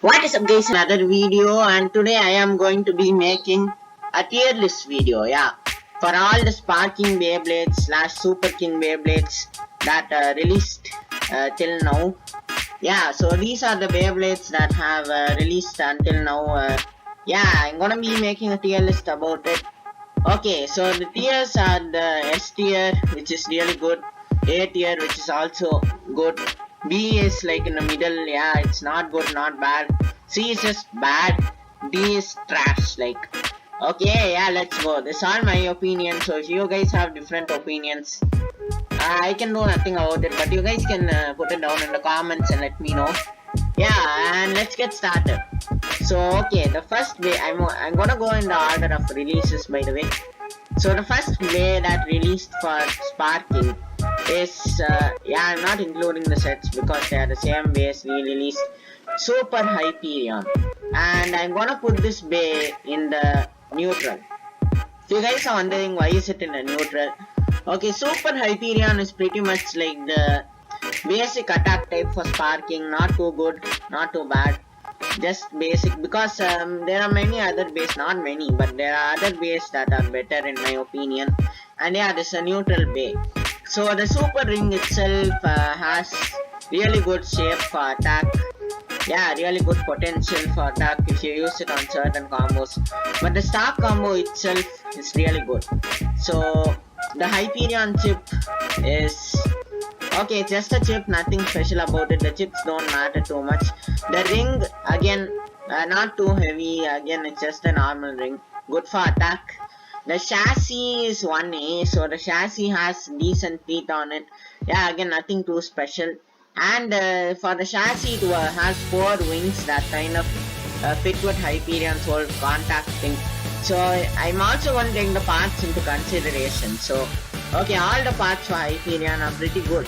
What is up guys, another video, and today I am going to be making a tier list video, yeah, for all the Sparking Beyblades slash Super King Beyblades that released till now. Yeah, so these are the Beyblades that have released until now. Yeah, I'm gonna be making a tier list about it. Okay, so the tiers are the S tier, which is really good, A tier, which is also good, B is like in the middle, yeah, it's not good, not bad, C is just bad, D is trash, like. Okay, yeah, let's go. This is all my opinion, so if you guys have different opinions, I can do nothing about it, but you guys can put it down in the comments and let me know. Yeah, and let's get started. So okay, the first way I'm gonna go in the order of releases, by the way. So the first way that released for Sparking is yeah, I'm not including the sets because they are the same base we released Super Hyperion, and I'm gonna put this bay in the neutral. If you guys are wondering why is it in the neutral, okay, Super Hyperion is pretty much like the basic attack type for Sparking, not too good, not too bad, just basic, because there are many other bays, not many, but there are other bays that are better in my opinion, and yeah, this is a neutral bay. So the super ring itself has really good shape for attack, yeah, really good potential for attack if you use it on certain combos, but the star combo itself is really good. So the Hyperion chip is okay, just a chip, nothing special about it. The chips don't matter too much. The ring, again, not too heavy. Again, it's just a normal ring. Good for attack. The chassis is 1A, so the chassis has decent feet on it. Yeah, again, nothing too special. And for the chassis, it has 4 wings that kind of fit with Hyperion's whole contact thing. So I'm also going to take the parts into consideration. So okay, all the parts for Hyperion are pretty good.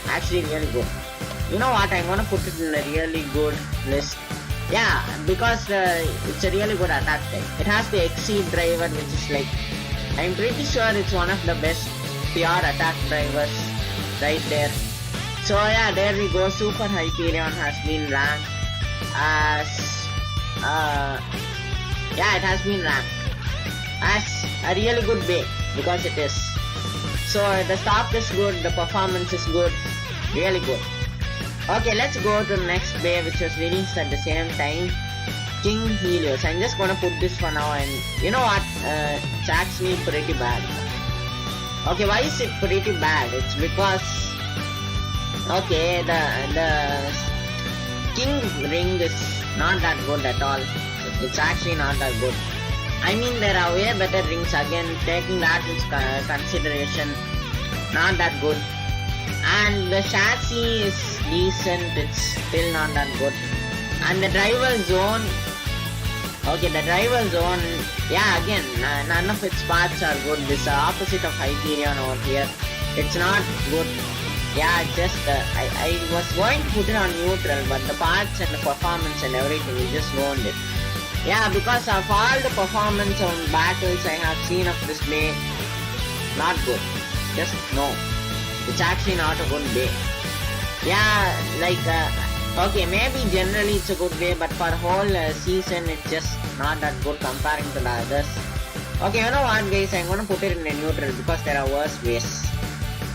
Actually really good. You know what, I'm gonna put it in a really good list. Yeah, because it's a really good attack type. It has the Exceed driver, which is like, I'm pretty sure it's one of the best pure attack drivers right there. So yeah, there we go. Super Hyperion has been ranked as yeah, it has been ranked as a really good bay, because it is. So the stock is good, the performance is good, really good. Okay, let's go to the next bay, which was released at the same time, King Helios. I'm just gonna put this for now, and you know what, it's actually pretty bad. Okay, why is it pretty bad? It's because, okay, the King ring is not that good at all. It's actually not that good. I mean, there are way better rings, again, taking that into consideration, not that good. And the chassis is decent, it's still not that good. And the driver zone, okay, the driver zone, yeah, again, none of its parts are good. This is the opposite of Hyperion over here. It's not good. Yeah, just, I was going to put it on neutral, but the parts and the performance and everything, it just ruined it. Yeah, because of all the performance on battles I have seen of this bay, not good. Just no. It's actually not a good bay. Yeah, like, okay, maybe generally it's a good bay, but for whole season it's just not that good comparing to the others. Okay, you know what guys, I'm gonna put it in a neutral because there are worse bays.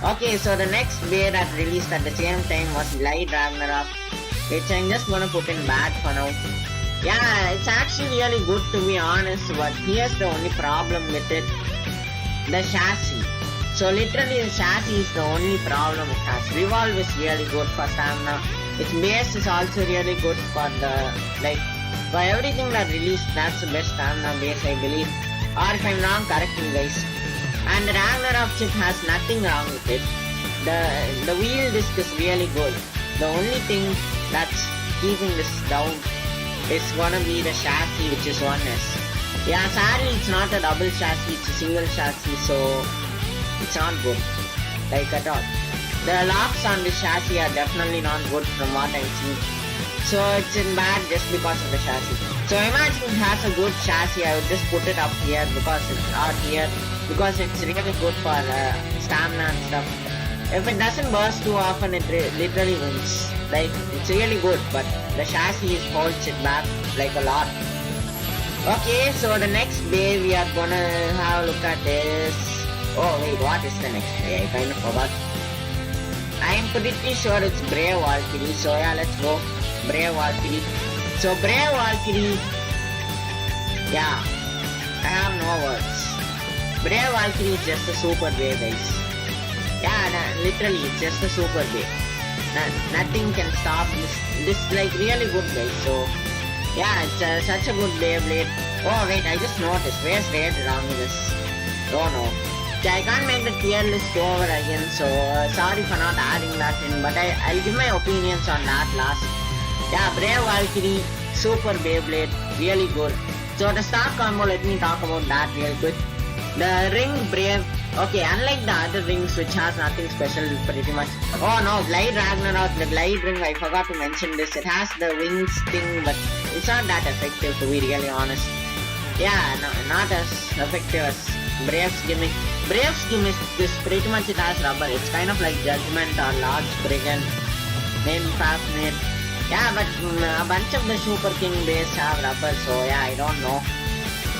Okay, so the next bay that released at the same time was Ragnarok, which I'm just gonna put in bad for now. Yeah, it's actually really good to be honest, but here's the only problem with it. The chassis. So literally the chassis is the only problem it has. Revolve is really good for stamina. Its base is also really good for the, like, for everything that released, that's the best stamina base, I believe. Or if I'm wrong, correct me guys. And the Ragnarok chip has nothing wrong with it. The wheel disc is really good. The only thing that's keeping this down is gonna be the chassis, which is 1S. Yeah, sadly it's not a double chassis, it's a single chassis, so it's not good, like at all. The locks on the chassis are definitely not good from what I'm seeing. So it's in bad just because of the chassis. So imagine it has a good chassis, I would just put it up here because it's out here, because it's really good for stamina and stuff. If it doesn't burst too often, it literally wins. Like, it's really good, but the chassis holds it back like a lot. Okay, so the next bay we are gonna have a look at is... Oh wait, what is the next bay? I kind of forgot. I am pretty sure it's Brave Valkyrie, so yeah, let's go. Brave Valkyrie. So Brave Valkyrie... Yeah, I have no words. Brave Valkyrie is just a super bay, guys. Yeah, literally, it's just a super bay. Nothing can stop this. This is like really good, guys. So yeah, it's such a good Beyblade. Oh wait, I just noticed. Where's Longinus? Oh no. I can't make the tier list over again, so sorry for not adding that in, but I'll give my opinions on that last. Yeah, Brave Valkyrie, Super Beyblade, really good. So the start combo, let me talk about that real quick. The ring Brave, okay, unlike the other rings which has nothing special pretty much. Oh no, Glide Ragnarok, the Glide ring, I forgot to mention this. It has the wings thing, but it's not that effective to be really honest. Yeah, no, not as effective as Brave's gimmick. Brave's gimmick is pretty much it has rubber. It's kind of like Judgment or Lord Spriggan, maybe Fafnir. Yeah, but a bunch of the SUPERKING bays have rubber, so yeah, I don't know.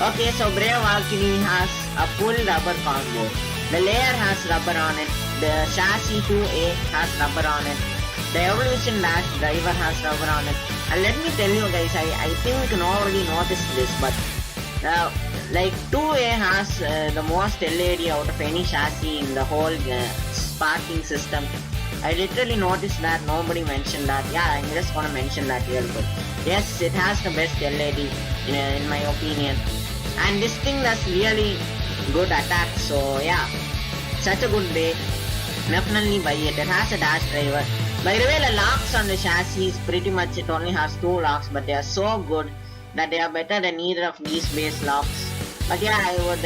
Okay, so Brave Valkyrie has a full rubber combo. The layer has rubber on it. The chassis 2A has rubber on it. The Evolution Dash driver has rubber on it. And let me tell you guys, I think nobody noticed this, but like 2A has the most LED out of any chassis in the whole sparking system. I literally noticed that nobody mentioned that. Yeah, I'm just gonna mention that real quick. Yes, it has the best LED in my opinion. And this thing does really good attacks, so yeah, such a good bay. Definitely buy it. It has a dash driver. By the way, the locks on the chassis is pretty much, it only has 2 locks, but they are so good that they are better than either of these base locks. But yeah, I would,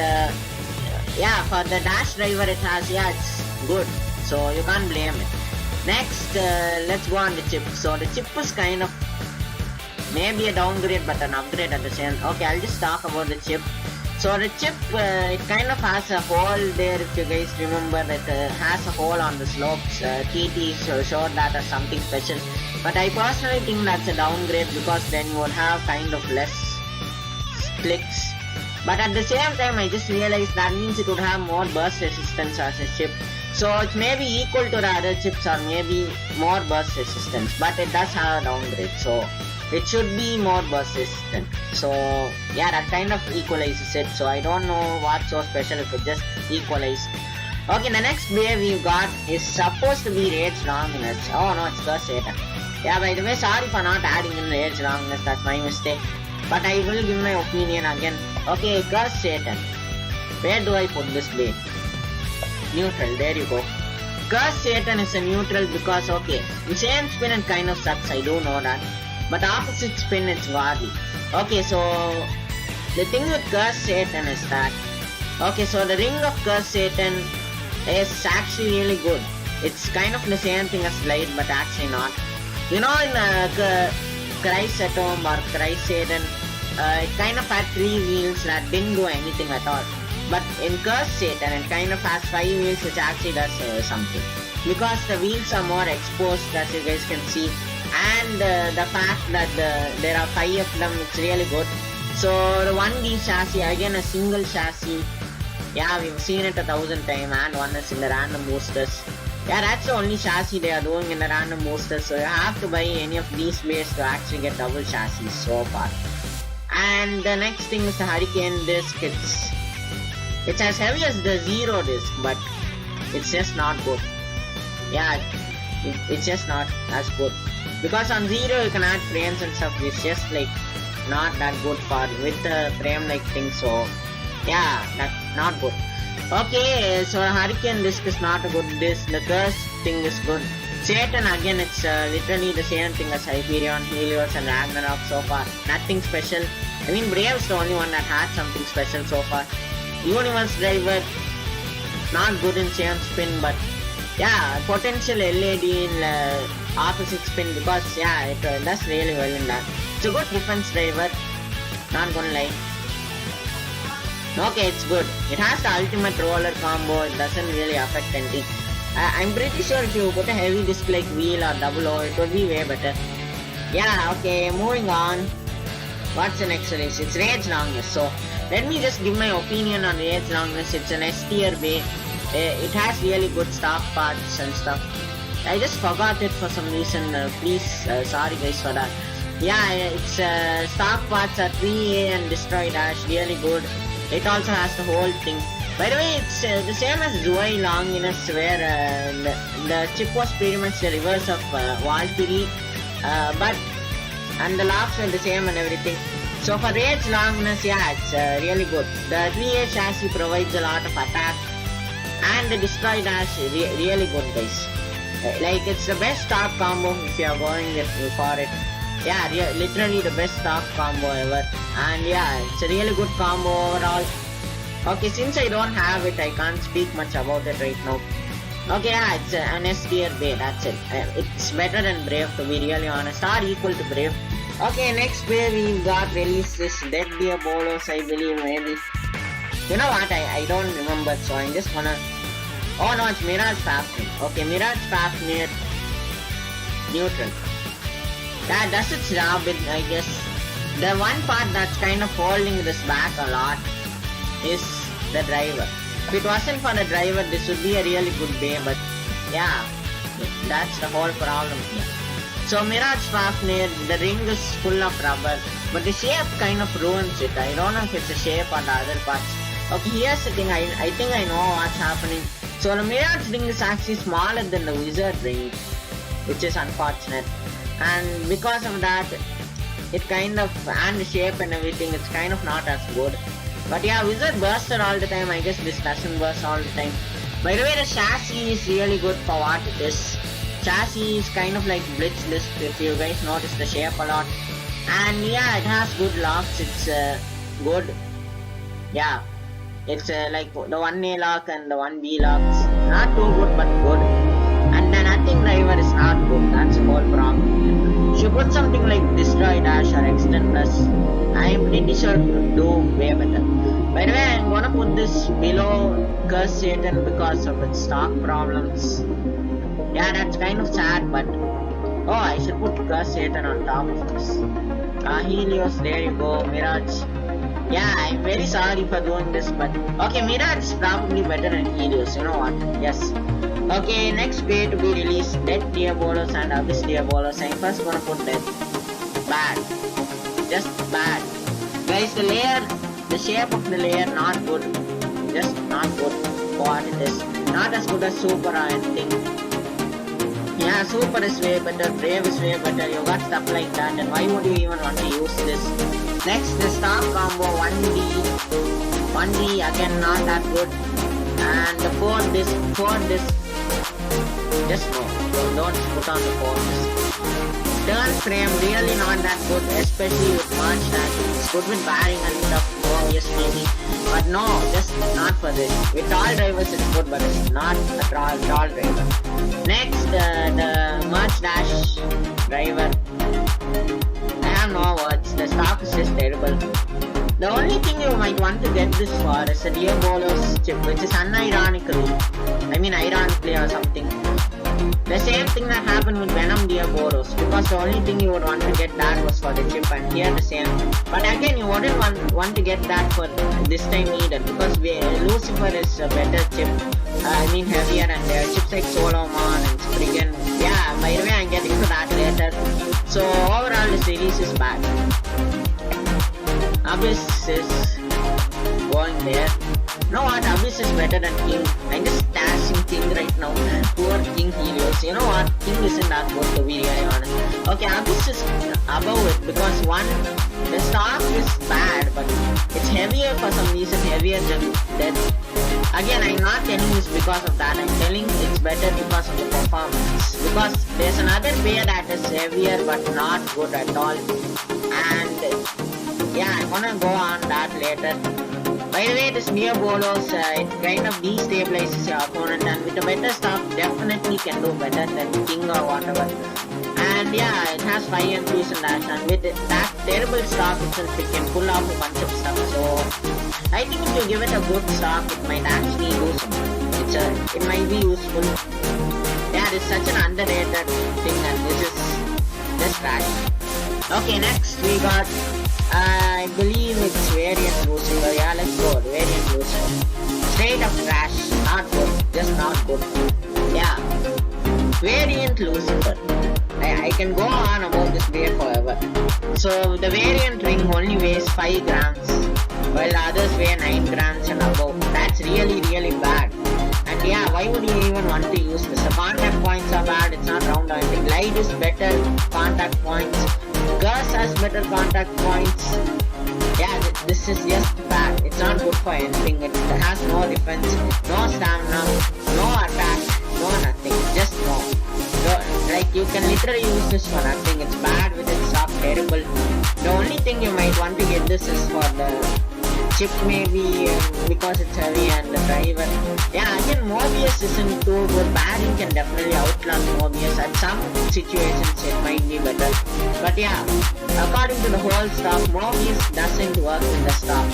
yeah, for the dash driver it has, yeah, it's good, so you can't blame it. Next, let's go on the chip. So the chip is kind of maybe a downgrade but an upgrade at the same. Okay, I'll just talk about the chip. So the chip, it kind of has a hole there, if you guys remember. It has a hole on the slopes. TT showed that as something special, but I personally think that's a downgrade because then you would have kind of less clicks. But at the same time, I just realized that means it would have more burst resistance as a chip. So it may be equal to the other chips or maybe more burst resistance, but it does have a downgrade, so it should be more burst resistant. So yeah, that kind of equalizes it. So I don't know what's so special if it just equalized. Okay, the next bay we've got is supposed to be Rage Longinus. Oh no, it's Curse Satan. Yeah, by the way, sorry for not adding in Rage Longinus, that's my mistake. But I will give my opinion again. Okay, Curse Satan. Where do I put this bay? Neutral, there you go. Curse Satan is a neutral because, okay, insane spin it kind of sucks, I do know that. But opposite spin it's godly. Okay, so the thing with Curse Satan is that, okay, so the ring of Curse Satan is actually really good. It's kind of the same thing as Light, but actually not. You know, in Christ Atom or Christ Satan, it kind of had 3 wheels that didn't do anything at all. But in Curse Satan, it kind of has 5 wheels which actually does something. Because the wheels are more exposed, as you guys can see. And the fact that there are 5 of them, it's really good. So the 1D chassis, again a single chassis. Yeah, we've seen it 1,000 times, and one is in the random boosters. Yeah, that's the only chassis they are doing in the random boosters. So you have to buy any of these bays to actually get double chassis so far. And the next thing is the Hurricane disc. It's as heavy as the Zero disc, but it's just not good. Yeah, it's just not as good. Because on Zero you can add frames and stuff. It's just like not that good for with the frame like thing. So yeah, that's not good. Okay, so Hurricane disc is not a good disc. The Curse thing is good. Satan again, it's literally the same thing as Hyperion, Helios and Ragnarok so far. Nothing special. I mean, Brave's the only one that had something special so far. Universe driver, not good in same spin, but yeah, potential LED in opposite spin because yeah, it does really well in that. It's a good defense driver, not gonna lie. Okay, it's good. It has the ultimate roller combo, it doesn't really affect anything. I'm pretty sure if you put a heavy disc like wheel or double O, it would be way better. Yeah, okay, moving on. What's the next release? It's Rage Longinus. So let me just give my opinion on Rage Longinus. It's an S tier bay. It has really good stock parts and stuff. I just forgot it for some reason. Please, sorry guys for that. Yeah, it's stock parts are 3A and Destroy Dash. Really good. It also has the whole thing. By the way, it's the same as Ruai Longinus, where the chip was pretty much the reverse of Valkyrie, and the locks were the same and everything. So for Rage Longinus, yeah, it's really good. The 3A chassis provides a lot of attack, and the Destroy Dash really good, guys. Like, it's the best stock combo if you are going for it. Yeah, literally the best stock combo ever. And yeah, it's a really good combo overall. Okay, since I don't have it, I can't speak much about it right now. Okay, yeah, it's an S tier bay, that's it. It's better than Brave, to be really honest, or equal to Brave. Okay, next bay we got released this Dead Diabolos, I believe, maybe. You know what, I don't remember, so I'm just gonna... Oh no, it's Mirage Fafnir. Okay, Mirage Fafnir neutral. That does its job, I guess. The one part that's kind of holding this back a lot is the driver. If it wasn't for the driver, this would be a really good bay, but yeah, that's the whole problem here. So Mirage Fafnir, the ring is full of rubber, but the shape kind of ruins it. I don't know if it's the shape or the other parts. Okay, here's the thing, I think I know what's happening. So the Mirage ring is actually smaller than the Wizard ring, which is unfortunate. And because of that, it kind of, and the shape and everything, it's kind of not as good. But yeah, Wizard bursted all the time. I guess this doesn't burst all the time. By the way, the chassis is really good for what it is. Chassis is kind of like Blitz List, if you guys notice the shape a lot. And yeah, it has good locks. It's good. Yeah, it's like the 1A lock and the 1B locks. Not too good, but good. And the nothing driver is not good. That's the whole problem. If you put something like Destroy Dash or Extend Plus, I am pretty sure to do way better. By the way, I'm gonna put this below Curse Satan because of its stock problems. Yeah, that's kind of sad, but oh, I should put Curse Satan on top of this. Helios, there you go. Mirage. Yeah, I'm very sorry for doing this, but okay, Mirage is probably better than Helios, you know what? Yes. Okay, next way to be released, Dead Diabolos and Abyss Diabolos. I'm first gonna put Dead. Bad. Just bad. Guys, the layer, the shape of the layer, not good. Just not good for what it is. Not as good as Super or anything. Yeah, Super is way better, Brave is way better, you got stuff like that, and why would you even want to use this? Next, the stock combo 1D. 1D, again, not that good. And the 4 disc, just no, don't put on the 4 disc. Turn frame, really not that good, especially with March Dash. It's good with bearing and stuff, obviously. But no, just not for this. With all drivers it's good, but it's not a tall driver. Next, the March Dash driver. I have no words, the stock is just terrible. The only thing you might want to get this for is a Diabolos chip, which is ironically or something. The same thing that happened with Venom Diabolos, because the only thing you would want to get that was for the chip, and here the same. But again, you wouldn't want to get that for this time either, because Lucifer is a better chip, heavier, and there are chips like Solomon and Spriggan. Yeah, by the way, I'm getting to that later. So overall, this release is bad. Abyss is going there. You know what, Abyss is better than King. I'm just stashing King right now. Poor King Helios. You know what, King isn't that good, to be really honest. Okay, Abyss is above it because one, the stock is bad, but it's heavier for some reason, heavier than Dead. Again, I'm not telling this because of that, I'm telling it's better because of the performance. Because there's another pair that is heavier but not good at all. And yeah, I'm gonna go on that later. By the way, this Diabolos, it kind of destabilizes your opponent, and with the better stuff, definitely can do better than King or whatever. And yeah, it has 5 and 2 and dash, and with that terrible terrible stock itself, it can pull off a bunch of stuff. So I think if you give it a good stock, it might actually do something. It might be useful. Yeah, it's such an underrated thing, and this is just trash. Okay, next we got, I believe it's Variant Lucifer. Yeah, let's go. Variant Lucifer. Straight up trash. Not good. Just not good. Yeah. Variant Lucifer. I can go on about this bear forever. So the variant ring only weighs 5 grams, while the others weigh 9 grams and above. That's really bad. And yeah, why would you even want to use this? The contact points are bad, it's not round or anything. Light is better contact points. Gus has better contact points. Yeah, this is just bad. It's not good for anything. It has no defense, no stamina, no attack, no nothing. Just no. So, like, you can literally use this for nothing. It's bad with its stock, terrible. The only thing you might want to get this is for the chip, maybe, because it's heavy, and the driver. Yeah, again, Mobius isn't too good. Barry can definitely outclass Mobius. At some situations it might be better. But yeah, according to the whole stuff, Mobius doesn't work in the stuff.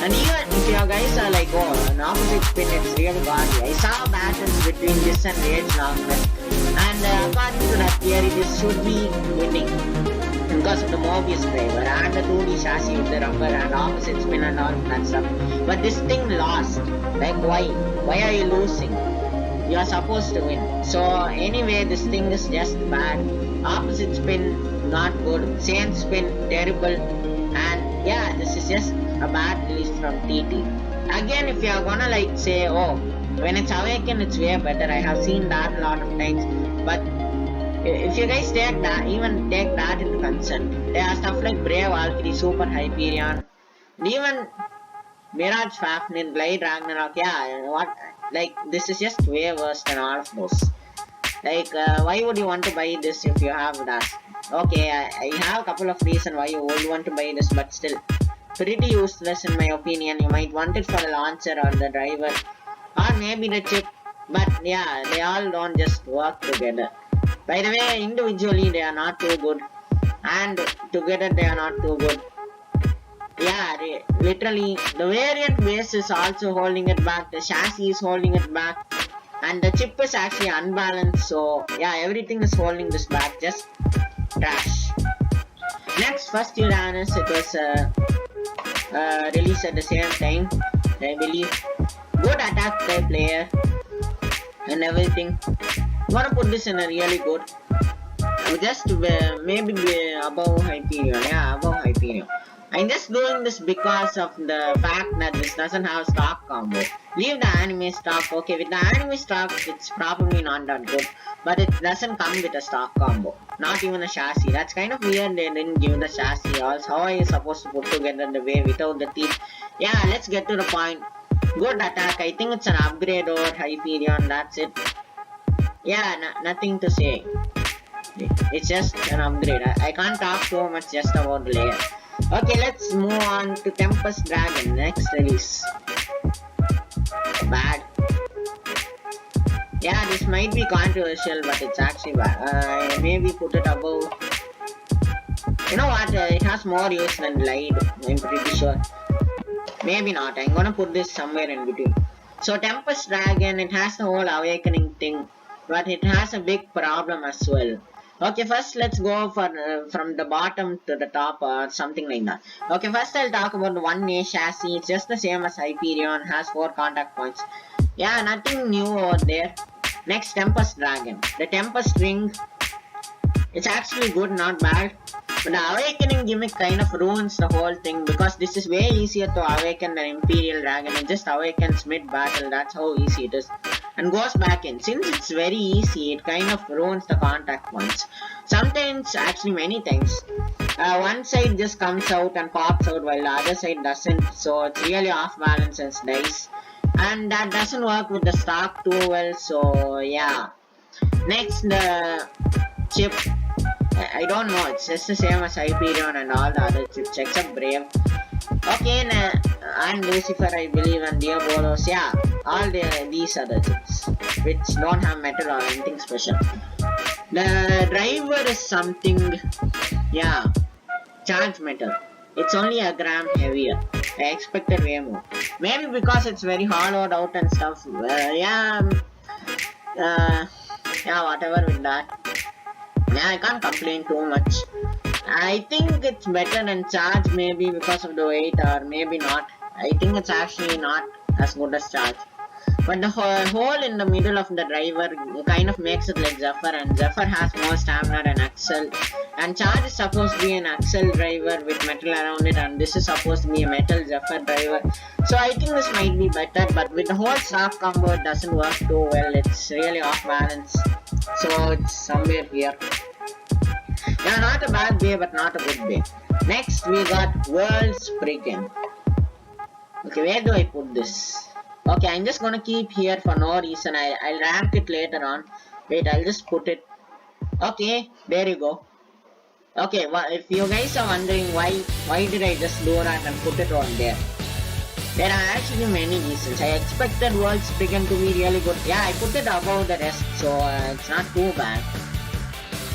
And even if you guys are like, oh, an opposite spin, it's really body. I saw battles between this and Rage Longinus, and according to that theory, this should be winning because of the Mobius driver and the 2D chassis with the rubber and opposite spin and all that stuff. But this thing lost. Like, why? Why are you losing? You are supposed to win. So anyway, this thing is just bad. Opposite spin, not good. Same spin, terrible. And yeah, this is just a bad release from TT. Again, if you are gonna like say, oh, when it's awakened, it's way better. I have seen that a lot of times. But if you guys take that, even take that into concern, there are stuff like Brave Valkyrie, Super Hyperion, and even Mirage, Fafnir, Blade, Ragnarok. Yeah, what? Like, this is just way worse than all of those. Like, why would you want to buy this if you have that? Okay, I have a couple of reasons why you would want to buy this, but still, pretty useless in my opinion. You might want it for the launcher or the driver, or maybe the chip. But yeah, they all don't just work together. By the way, individually they are not too good, and together they are not too good. Yeah, literally, the variant base is also holding it back, the chassis is holding it back, and the chip is actually unbalanced. So yeah, everything is holding this back, just trash. Next, first Uranus, it was released at the same time, I believe. Good attack by player and everything. I'm gonna put this in a really good, just maybe above Hyperion. Yeah, above Hyperion. I'm just doing this because of the fact that this doesn't have stock combo. Leave the anime stock. Okay, with the anime stock, it's probably not that good, but it doesn't come with a stock combo. Not even a chassis. That's kind of weird. They didn't give the chassis. Also, how are you supposed to put together the way without the teeth? Yeah, let's get to the point. Good attack. I think it's an upgrade over Hyperion. That's it. Yeah, nothing to say. It's just an upgrade. I can't talk too much just about the layer. Okay, let's move on to Tempest Dragon, next release. Bad. Yeah, this might be controversial, but it's actually bad. Maybe put it above. You know what? It has more use than Light, I'm pretty sure. Maybe not. I'm gonna put this somewhere in between. So Tempest Dragon, it has the whole awakening thing, but it has a big problem as well. Okay, first let's go for from the bottom to the top or something like that. Okay, first I'll talk about the 1A chassis. It's just the same as Hyperion, has 4 contact points. Yeah, nothing new over there. Next, Tempest Dragon. The Tempest Ring, it's actually good, not bad. But the awakening gimmick kind of ruins the whole thing, because this is way easier to awaken than Imperial Dragon. It just awakens mid-battle, that's how easy it is. And goes back in. Since it's very easy, it kind of ruins the contact points. Sometimes, actually many times, one side just comes out and pops out while the other side doesn't. So it's really off balance and dice. And that doesn't work with the stock too well, so yeah. Next, the chip. I don't know, it's just the same as Hyperion and all the other chips except Brave. Okay, and Lucifer, I believe, and Diabolos, yeah, all these other chips which don't have metal or anything special. The driver is something, yeah, charged metal. It's only a gram heavier. I expected way more. Maybe because it's very hollowed out and stuff. Yeah, whatever with that. Yeah, I can't complain too much. I think it's better than charge, maybe because of the weight, or maybe not. I think it's actually not as good as charge. But the hole in the middle of the driver kind of makes it like Zephyr, and Zephyr has more stamina than Axel. And Charge is supposed to be an Axel driver with metal around it, and this is supposed to be a metal Zephyr driver. So I think this might be better, but with the whole staff combo, it doesn't work too well. It's really off balance. So it's somewhere here. Yeah, not a bad bay, but not a good bay. Next, we got World Spriggan. Okay, where do I put this? Okay, I'm just gonna keep here for no reason. I'll rank it later on. Wait, I'll just put it. Okay, there you go. Okay, well, if you guys are wondering why did I just do that and put it on there? There are actually many reasons. I expected World Spriggan to be really good. Yeah, I put it above the rest, so it's not too bad.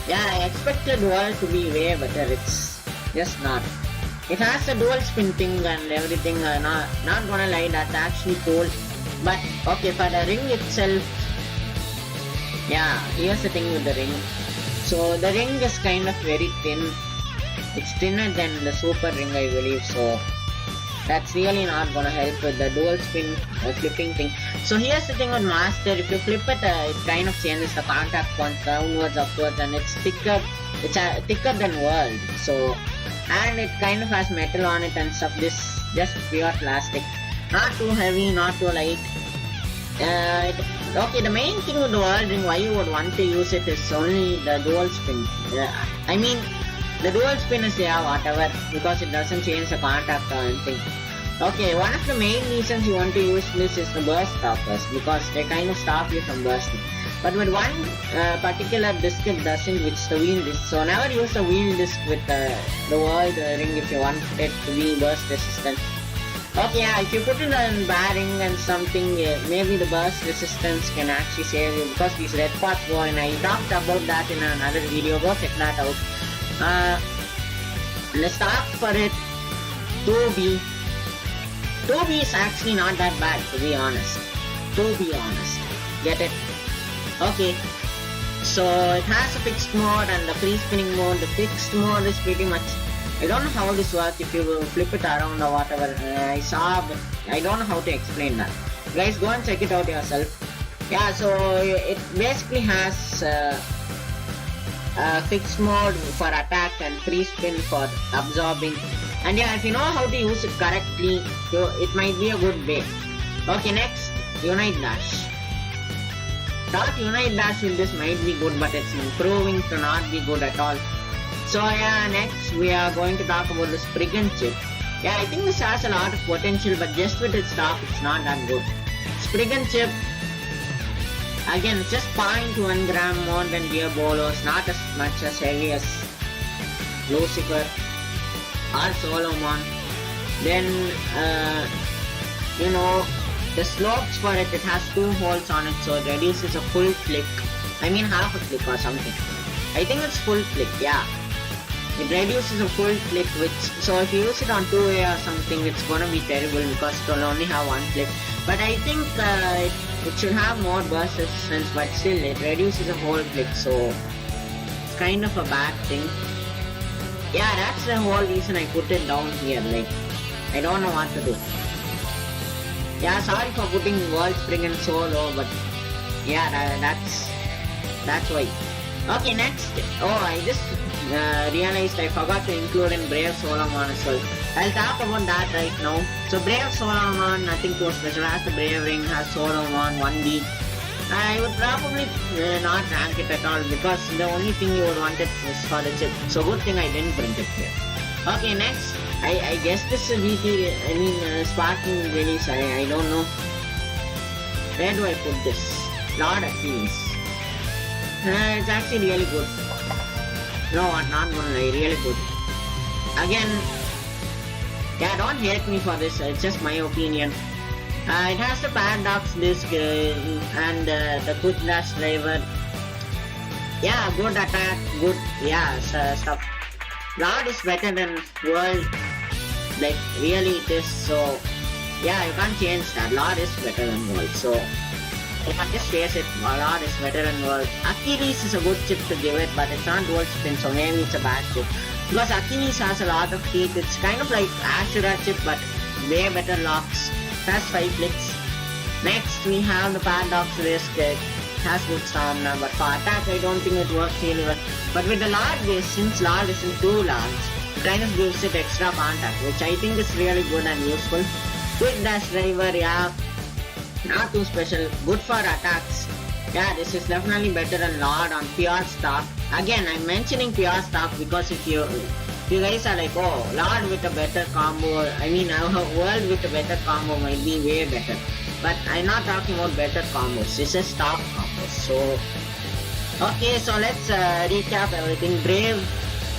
Yeah, I expected World to be way better. It's just not. It has a dual spin thing and everything. Not gonna lie, that's actually cool. But okay, for the ring itself, yeah, here's the thing with the ring. So the ring is kind of very thin. It's thinner than the super ring, I believe. So that's really not gonna help with the dual spin flipping thing. So here's the thing with Master. If you flip it, it kind of changes the contact point downwards, upwards, and it's thicker. It's thicker than World. So. And it kind of has metal on it and stuff. This just pure plastic, not too heavy, not too light. Okay, the main thing with the World Ring, why you would want to use it, is only the dual spin. I mean, the dual spin is whatever, because it doesn't change the contact or anything. Okay, one of the main reasons you want to use this is the burst stoppers, because they kind of stop you from bursting. But with one particular disc, it doesn't, which is the wheel disc. So never use the wheel disc with the World Ring if you want it to be burst resistant. Okay, yeah, if you put it on bearing and something, maybe the burst resistance can actually save you, because these red parts go, and I talked about that in another video. Go check that out. The stock for it, 2B. 2B is actually not that bad, to be honest. Get it? Okay, so it has a fixed mode and the free spinning mode. The fixed mode is pretty much, I don't know how this works if you flip it around or whatever. I saw, but I don't know how to explain that. Guys, go and check it out yourself. Yeah, so it basically has fixed mode for attack and free spin for absorbing. And yeah, if you know how to use it correctly, it might be a good way. Okay, next, Unite Dash. Thought Unite Dash with this might be good, but it's improving to not be good at all. So yeah, next we are going to talk about the Spriggan chip. Yeah, I think this has a lot of potential, but just with its stock, it's not that good. Spriggan chip, again, it's just 0.1 gram more than Diabolos, not as much as heavy as Lucifer or Solomon. Then, you know, the slopes for it, has 2 holes on it, so it reduces a full flick. I mean half a flick or something. I think it's full flick, yeah. It reduces a full flick, so if you use it on 2A or something, it's gonna be terrible because it will only have 1 flick. But I think it should have more burst resistance, but still it reduces a whole flick, so it's kind of a bad thing. Yeah, that's the whole reason I put it down here, like, I don't know what to do. Yeah, sorry for putting World Spriggan so low, but yeah, that's why. Okay, next. Oh, I just realized I forgot to include in Brave Solomon as well. I'll talk about that right now. So Brave Solomon, nothing too special. Has the Brave Ring, has Solomon 1D. I would probably not rank it at all, because the only thing you would want it is for the chip. So good thing I didn't print it here. Okay, next. I guess this is a Sparking release, I don't know. Where do I put this? Lord Achilles. It's actually really good. No, I'm not gonna lie, really good. Again, yeah, don't hate me for this, it's just my opinion. It has the paradox disc and the quick dash driver. Yeah, good attack, good, yeah, stuff. Lord is better than World. like really it is. So yeah, you can't change that. Lord is better than World. So you can just face it. Lord is better than World. Achilles is a good chip to give it, but it's not World spin, so maybe it's a bad chip. Because Achilles has a lot of teeth. It's kind of like Ashura chip, but way better locks. Has 5 flicks. Next we have the Paradox Risk. It has good stamina, but for attack I don't think it works really well. But with the Lord base, since Lord isn't too large, it kind of gives it extra contact, which I think is really good and useful. Quick dash driver, yeah, not too special. Good for attacks. Yeah, this is definitely better than Lord on pure stock. Again, I'm mentioning pure stock because if you guys are like, oh, Lord with a better combo, I mean, our World with a better combo might be way better. But I'm not talking about better combos. This is stock combos. So, okay, so let's recap everything. Brave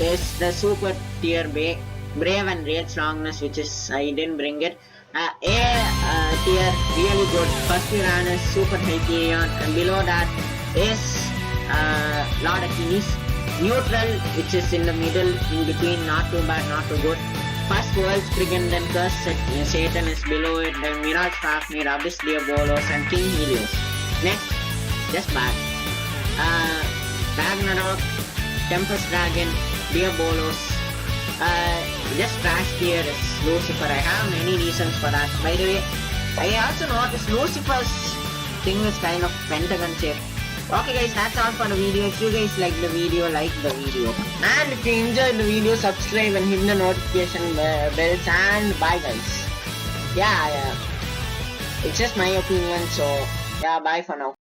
is the super tier Brave and Rage Longinus, which is, I didn't bring it. A tier, really good. First Uranus, super Hyperion, and below that is Lord Achilles. Neutral, which is in the middle, in between, not too bad, not too good. First World Spriggan, then Curse Satan is below it, then Mirage Fafnir, Abyss Diabolos, and King Helios. Next, just bad. Ragnarok, Tempest Dragon, Diabolos. Just trash tier is Lucifer. I have many reasons for that. By the way, I also noticed Lucifer's thing is kind of pentagon shape. Okay guys, that's all for the video. If you guys like the video, like the video. And if you enjoyed the video, subscribe and hit the notification bells, and bye guys. Yeah, it's just my opinion, so yeah, bye for now.